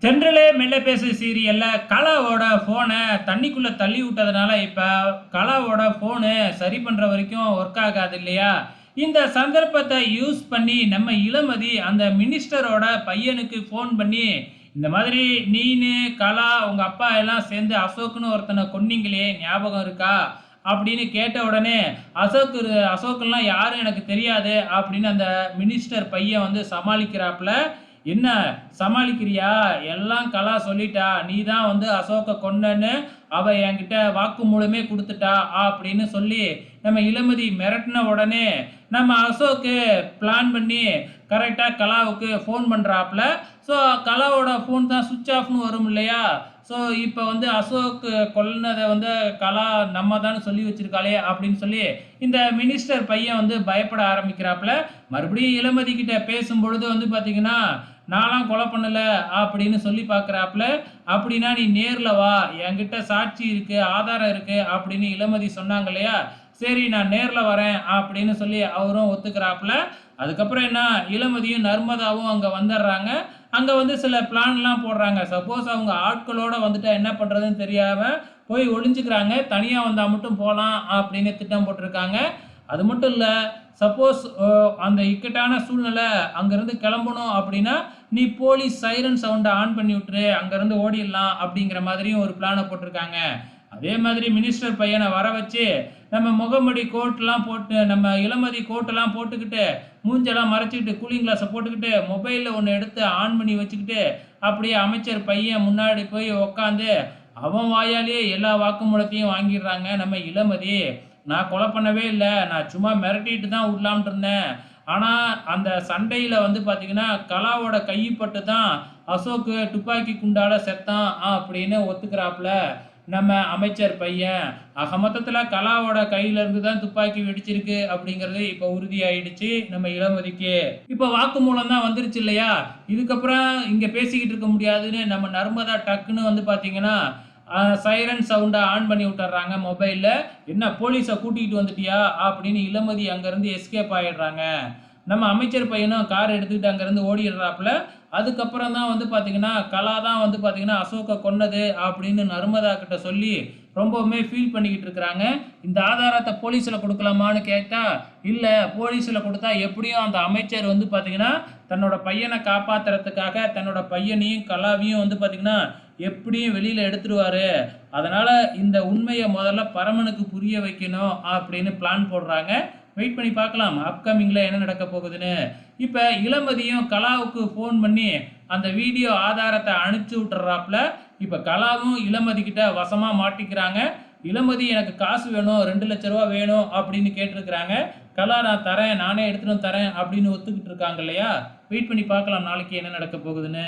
தென்றலே மெல்ல பேசு சீரியல்ல கலாவோட ஃபோனை தண்ணிக்குள்ள தள்ளி விட்டதுனால இப்ப கலாவோட ஃபோனு சரி பண்ற வரைக்கும் ஒர்க் ஆகாது இல்லையா? இந்த சந்தர்ப்பத்தை யூஸ் பண்ணி நம்ம இளமதி அந்த மினிஸ்டரோட பையனுக்கு ஃபோன் பண்ணி, இந்த மாதிரி நீனு, கலா, உங்க அப்பா எல்லாம் சேர்ந்து அசோக்ன்னு ஒருத்தனை கொன்னீங்களே ஞாபகம் இருக்கா? அப்படின்னு கேட்ட உடனே, அசோக்லாம் யாரும் எனக்கு தெரியாது அப்படின்னு அந்த மினிஸ்டர் பையன் வந்து சமாளிக்கிறாப்புல. என்ன சமாளிக்கிறியா? எல்லாம் கலா சொல்லிட்டா. நீ தான் வந்து அசோக்க கொன்னன்னு அவ என்கிட்ட வாக்குமூலமே குடுத்துட்டா அப்படின்னு சொல்லி, நம்ம இளமதி மிரட்டுன உடனே, நம்ம அசோக்கு பிளான் பண்ணி கரெக்ட்டா கலாவுக்கு ஃபோன் பண்றாப்புல. ஸோ கலாவோட ஃபோன் தான் ஸ்விட்ச் ஆஃப்ன்னு வரும் இல்லையா? ஸோ இப்ப வந்து அசோக் கொல்னத வந்து கலா நம்ம தான்னு சொல்லி வச்சிருக்காளே அப்படின்னு சொல்லி, இந்த மினிஸ்டர் பையன் வந்து பயப்பட ஆரம்பிக்கிறாப்புல. மறுபடியும் இளமதி கிட்ட பேசும்பொழுது வந்து பார்த்தீங்கன்னா, நான்லாம் கொலை பண்ணல அப்படின்னு சொல்லி பார்க்குறாப்புல. அப்படின்னா நீ நேர்ல வா, என்கிட்ட சாட்சி இருக்கு, ஆதாரம் இருக்கு அப்படின்னு இளமதி சொன்னாங்க இல்லையா? சரி நான் நேர்ல வரேன் அப்படின்னு சொல்லி அவரும் ஒத்துக்கிறாப்புல. அதுக்கப்புறம் என்ன, இளமதியும் நர்மதாவும் அங்க வந்துடுறாங்க. அங்க வந்து சில பிளான்லாம் போடுறாங்க. சப்போஸ் அவங்க ஆட்களோட வந்துட்டா என்ன பண்றதுன்னு தெரியாம போய் ஒளிஞ்சுக்கிறாங்க. தனியா வந்தா மட்டும் போலாம் அப்படின்னு திட்டம் போட்டிருக்காங்க. அது மட்டும் இல்ல, சப்போஸ் அந்த இக்கட்டான சூழ்நிலை அங்கேருந்து கிளம்பணும் அப்படின்னா, நீ போலீஸ் சைரன் சவுண்டை ஆன் பண்ணி விட்டுரு, அங்கேருந்து ஓடிடலாம் அப்படிங்கிற மாதிரியும் ஒரு பிளானை போட்டிருக்காங்க. அதே மாதிரி மினிஸ்டர் பையனை வர வச்சு, நம்ம முகமூடி கோட்லாம் போட்டு, நம்ம இளமதி கோட்டெல்லாம் போட்டுக்கிட்டு, மூஞ்செல்லாம் மறைச்சிக்கிட்டு, கூலிங் கிளாஸை போட்டுக்கிட்டு, மொபைலில் ஒன்று எடுத்து ஆன் பண்ணி வச்சுக்கிட்டு, அப்படியே அமைச்சர் பையன் முன்னாடி போய் உக்காந்து, அவன் வாயாலேயே எல்லா வாக்குமூலத்தையும் வாங்கிடுறாங்க நம்ம இளமதி. நான் கொலை பண்ணவே இல்ல. நான் சும்மா மிரட்டிட்டு தான் விடலாம்ன்ட்டு இருந்தேன். ஆனா, அந்த சண்டையில வந்து பார்த்தீங்கன்னா, கலாவோட கை பட்டு தான் அசோக்கு துப்பாக்கி குண்டால செத்தான் அப்படின்னு ஒத்துக்கிறாப்புல நம்ம அமைச்சர் பையன். ஆக மொத்தத்தில கலாவோட கையில இருந்து தான் துப்பாக்கி வெடிச்சிருக்கு அப்படிங்கிறது இப்ப உறுதியாயிடுச்சு நம்ம இளமதிக்கு. இப்ப வாக்குமூலம் தான் வந்துருச்சு இல்லையா? இதுக்கப்புறம் இங்க பேசிக்கிட்டு இருக்க முடியாதுன்னு நம்ம நர்மதா டக்குன்னு வந்து பார்த்தீங்கன்னா, சைரன் சவுண்ட ஆன் பண்ணி விட்டுர்றாங்க மொபைல்ல. "என்ன போலீஸ கூட்டிக்கிட்டு வந்துட்டியா?" அப்படின்னு இளமதி அங்கருந்து எஸ்கேப் ஆயிடுறாங்க. நம்ம அமைச்சர் பையனும் கார் எடுத்துக்கிட்டு அங்கருந்து ஓடிடுறாப்புல. அதுக்கப்புறம் தான் வந்து பார்த்தீங்கன்னா, கலா தான் வந்து பார்த்தீங்கன்னா, அசோக்க கொன்னது அப்படின்னு நர்மதா கிட்ட சொல்லி ரொம்பவுமே ஃபீல் பண்ணிக்கிட்டு இருக்கிறாங்க. இந்த ஆதாரத்த போலீஸ்ல குடுக்கலாமான்னு கேட்டா, இல்ல போலீஸ்ல குடுத்தா எப்படியும் அந்த அமைச்சர் வந்து பார்த்தீங்கன்னா, தன்னோட பையன காப்பாத்துறதுக்காக தன்னோட பையனையும், கலாவையும் வந்து பார்த்தீங்கன்னா, எப்படியும் வெளியில எடுத்துருவாரு. அதனால இந்த உண்மைய முதல்ல பரமனுக்கு புரிய வைக்கணும் அப்படின்னு பிளான் போடுறாங்க. வெயிட் பண்ணி பார்க்கலாம். அப்கமிங்ல என்ன நடக்க போகுதுன்னு. இப்ப இளமதியும் கலாவுக்கு ஃபோன் பண்ணி அந்த வீடியோ ஆதாரத்த அனுப்பிச்சு விட்டுறாப்புல. இப்ப கலாவும் இளமதி கிட்ட வசமா மாட்டிக்கிறாங்க. இளமதி எனக்கு காசு வேணும், ரூ. 2,00,000 வேணும் அப்படின்னு கேட்டிருக்கிறாங்க. கலா நான் தரேன், நானே எடுத்துட்டு வந்து தரேன் அப்படின்னு ஒத்துக்கிட்டு இருக்காங்க இல்லையா? வெயிட் பண்ணி பார்க்கலாம் நாளைக்கு என்ன நடக்க போகுதுன்னு.